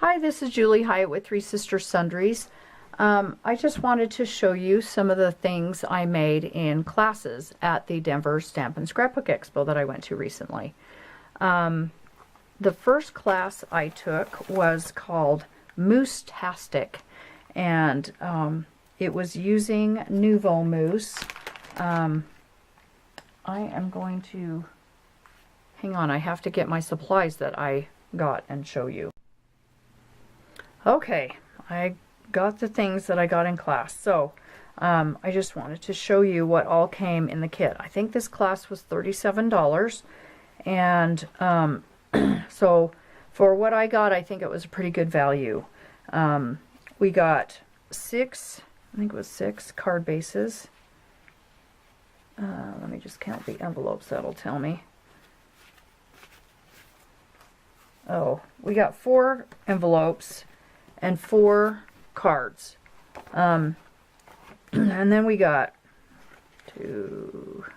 Hi, this is Julie Hyatt with Three Sisters Sundries. I just wanted to show you some of the things I made in classes at the Denver Stamp and Scrapbook Expo that I went to recently. The first class I took was called Moose-tastic, and it was using Nouveau mousse. I am going to, hang on, I have to get my supplies that I got and show you. Okay, I got the things that I got in class, so I just wanted to show you what all came in the kit. I think this class was $37, and so for what I got, I think it was a pretty good value. We got I think it was six card bases. Let me just count the envelopes, that'll tell me. Oh, we got 4 envelopes and 4 cards. And then we got 2, 4,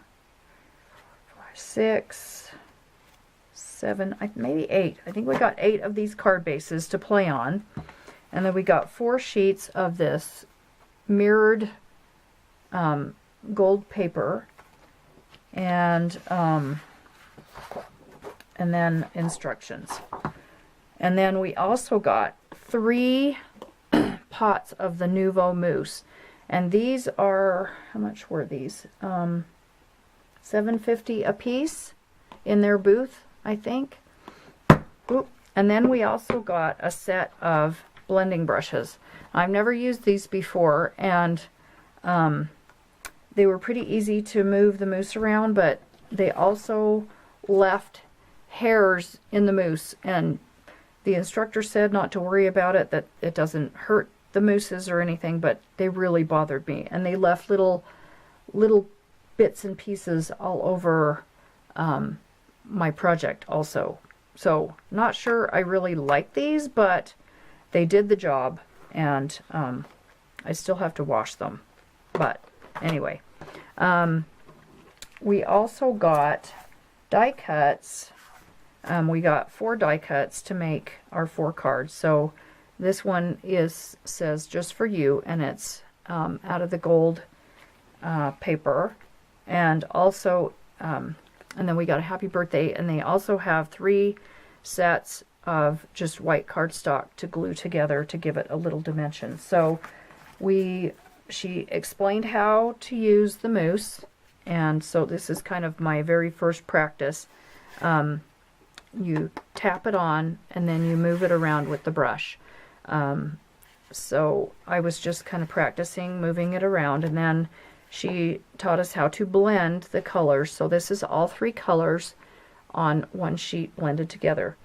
5, 6, 7, maybe 8. I think we got 8 of these card bases to play on. And then we got 4 sheets of this mirrored gold paper, and then instructions. And then we also got 3 pots of the Nouveau mousse, and these are, how much were these? $7.50 a piece in their booth, I think. Oop. And then we also got a set of blending brushes. I've never used these before, and they were pretty easy to move the mousse around, but they also left hairs in the mousse, and the instructor said not to worry about it, that it doesn't hurt the mousses or anything, but they really bothered me, and they left little bits and pieces all over my project also. So not sure I really like these, but they did the job, and I still have to wash them. But anyway, we also got die cuts. We got 4 die cuts to make our 4 cards. So this one says just for you, and it's out of the gold paper, and also and then we got a happy birthday, and they also have 3 sets of just white cardstock to glue together to give it a little dimension. So she explained how to use the mousse, and so this is kind of my very first practice. You tap it on, and then you move it around with the brush. So I was just kind of practicing moving it around, and then she taught us how to blend the colors. So this is all 3 colors on one sheet blended together.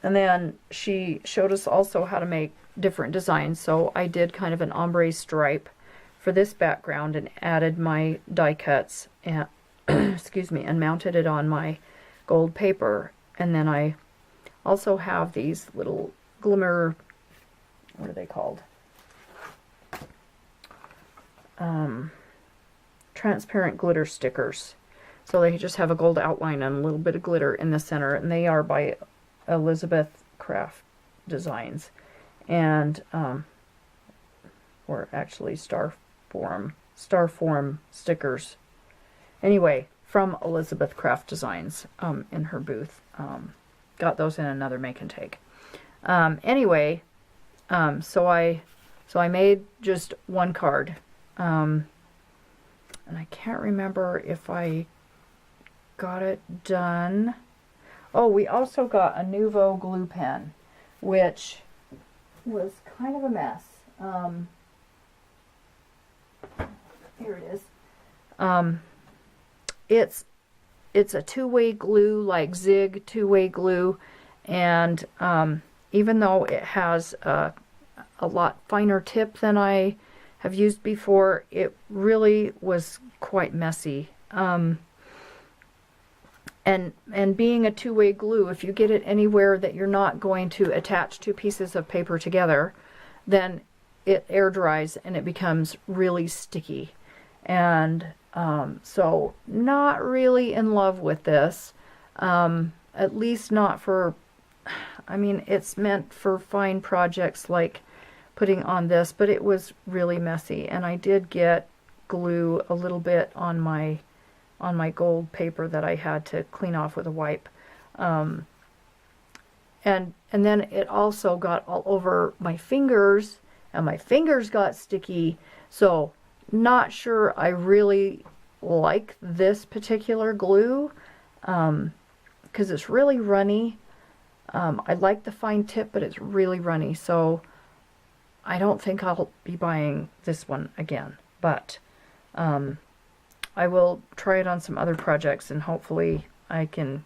And then she showed us also how to make different designs. So I did kind of an ombre stripe for this background and added my die cuts and excuse me, and mounted it on my gold paper. And then I also have these little glimmer, what are they called? Transparent glitter stickers. So they just have a gold outline and a little bit of glitter in the center, and they are by Elizabeth Craft Designs, and or actually star form stickers. Anyway, from Elizabeth Craft Designs in her booth. Got those in another make and take. Anyway, so I made just 1 card, and I can't remember if I got it done. Oh, we also got a Nouveau glue pen, which was kind of a mess. Here it is. It's a 2-way glue, like zig 2-way glue, and even though it has a lot finer tip than I have used before, it really was quite messy. And being a 2-way glue, if you get it anywhere that you're not going to attach 2 pieces of paper together, then it air dries and it becomes really sticky. And so not really in love with this, at least not for I mean, it's meant for fine projects like putting on this, but it was really messy, and I did get glue a little bit on my gold paper that I had to clean off with a wipe. And then it also got all over my fingers, and my fingers got sticky. So not sure I really like this particular glue, because it's really runny. I like the fine tip, but it's really runny, so I don't think I'll be buying this one again. But I will try it on some other projects, and hopefully I can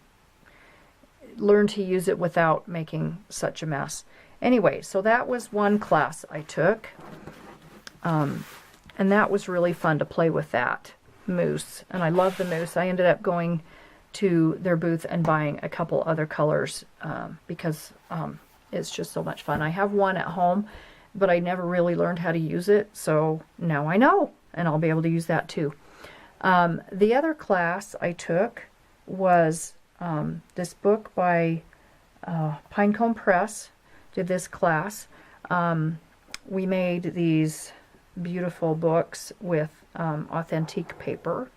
learn to use it without making such a mess. Anyway, so that was one class I took, and that was really fun to play with that mousse, and I love the mousse. I ended up going to their booth and buying a couple other colors because it's just so much fun. I have one at home, but I never really learned how to use it, so now I know, and I'll be able to use that too. The other class I took was this book by Pinecone Press. Did this class. We made these beautiful books with authentic paper,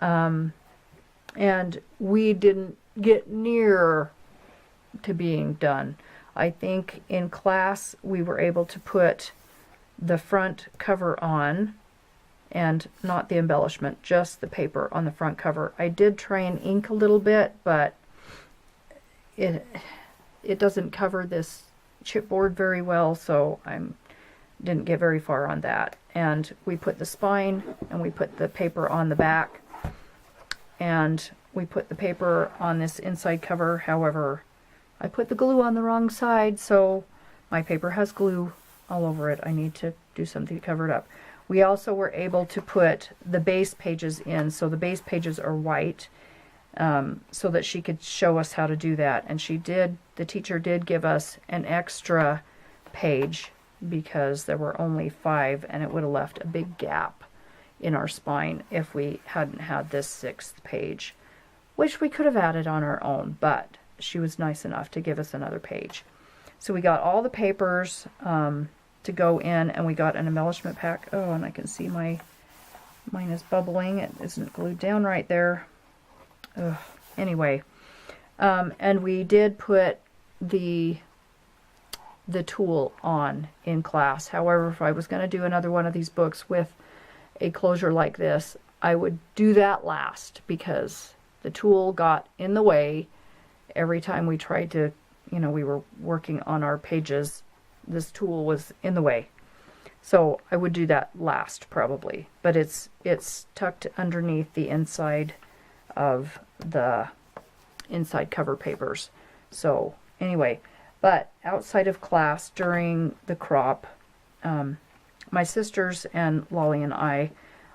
and we didn't get near to being done. I think in class we were able to put the front cover on, and not the embellishment, just the paper on the front cover. I did try and ink a little bit, but it doesn't cover this chipboard very well, so I didn't get very far on that. And we put the spine, and we put the paper on the back, and we put the paper on this inside cover. However, I put the glue on the wrong side, so my paper has glue all over it. I need to do something to cover it up. We also were able to put the base pages in, so the base pages are white, so that she could show us how to do that. And the teacher did give us an extra page because there were only 5, and it would have left a big gap in our spine if we hadn't had this 6th page, which we could have added on our own, but she was nice enough to give us another page. So we got all the papers to go in, and we got an embellishment pack. Oh, and I can see mine is bubbling. It isn't glued down right there. Ugh. Anyway, and we did put the tool on in class. However, if I was going to do another one of these books with a closure like this, I would do that last, because the tool got in the way every time we tried to, we were working on our pages. This tool was in the way, so I would do that last probably. But it's tucked underneath the inside of the inside cover papers. So anyway, but outside of class during the crop, my sisters and Lolly and I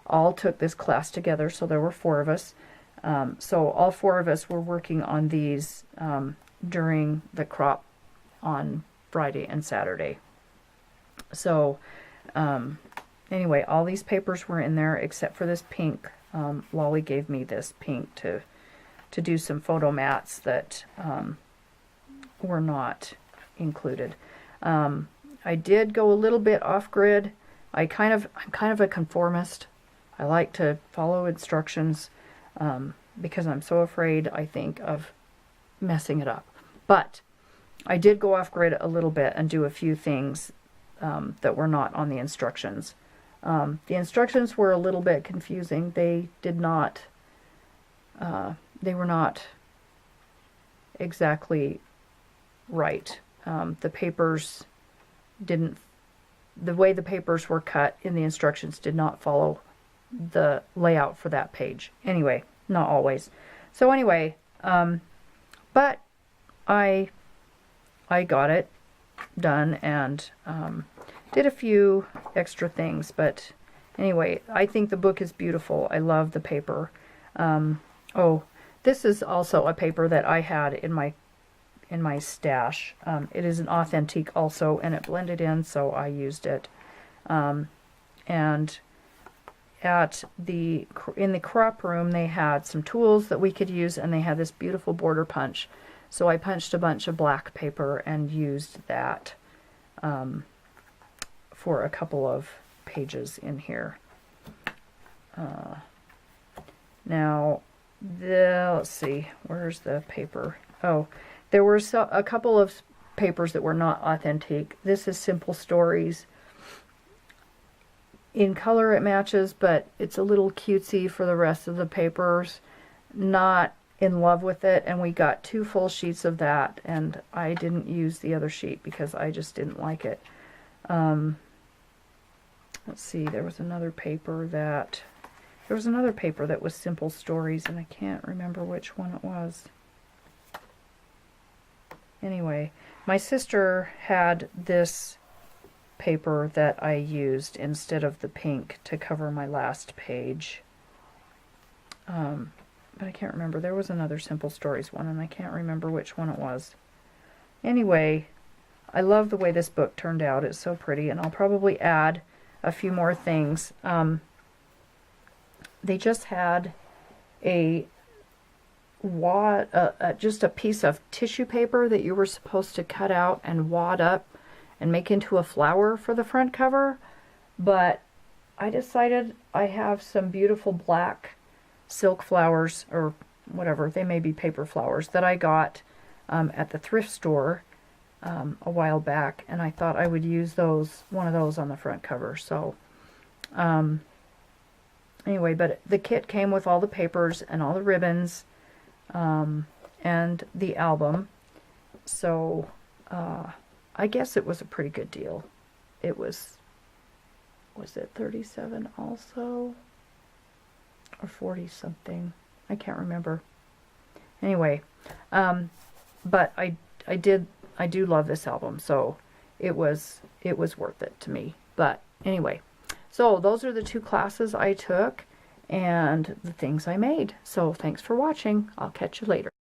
all took this class together. So there were 4 of us. So all 4 of us were working on these during the crop on Friday and Saturday. So anyway, all these papers were in there except for this pink. Lolly gave me this pink to do some photo mats that were not included. I did go a little bit off grid. I'm kind of a conformist. I like to follow instructions because I'm so afraid, I think, of messing it up. But I did go off grid a little bit and do a few things that were not on the instructions. The instructions were a little bit confusing. They were not exactly right. The way the papers were cut in the instructions did not follow the layout for that page. Anyway, not always. So anyway, but I got it done and did a few extra things. But anyway, I think the book is beautiful. I love the paper. Oh, this is also a paper that I had in my stash. It is an authentic also, and it blended in, so I used it. And in the crop room, they had some tools that we could use, and they had this beautiful border punch So I punched a bunch of black paper and used that for a couple of pages in here. Now, let's see, where's the paper? Oh, there were a couple of papers that were not authentic. This is Simple Stories. In color it matches, but it's a little cutesy for the rest of the papers. Not in love with it, and we got 2 full sheets of that, and I didn't use the other sheet because I just didn't like it. Let's see, there was another paper that was Simple Stories, and I can't remember which one it was. Anyway, my sister had this paper that I used instead of the pink to cover my last page. But I can't remember. There was another Simple Stories one, and I can't remember which one it was. Anyway, I love the way this book turned out. It's so pretty, and I'll probably add a few more things. They just had just a piece of tissue paper that you were supposed to cut out and wad up and make into a flower for the front cover, but I decided I have some beautiful black silk flowers, or whatever, they may be paper flowers, that I got at the thrift store a while back, and I thought I would use one of those on the front cover. So anyway, but the kit came with all the papers and all the ribbons and the album, so I guess it was a pretty good deal. It was it $37 also? Or 40 something. I can't remember. Anyway, but I do love this album, so it was worth it to me. But anyway, so those are the 2 classes I took and the things I made. So thanks for watching. I'll catch you later.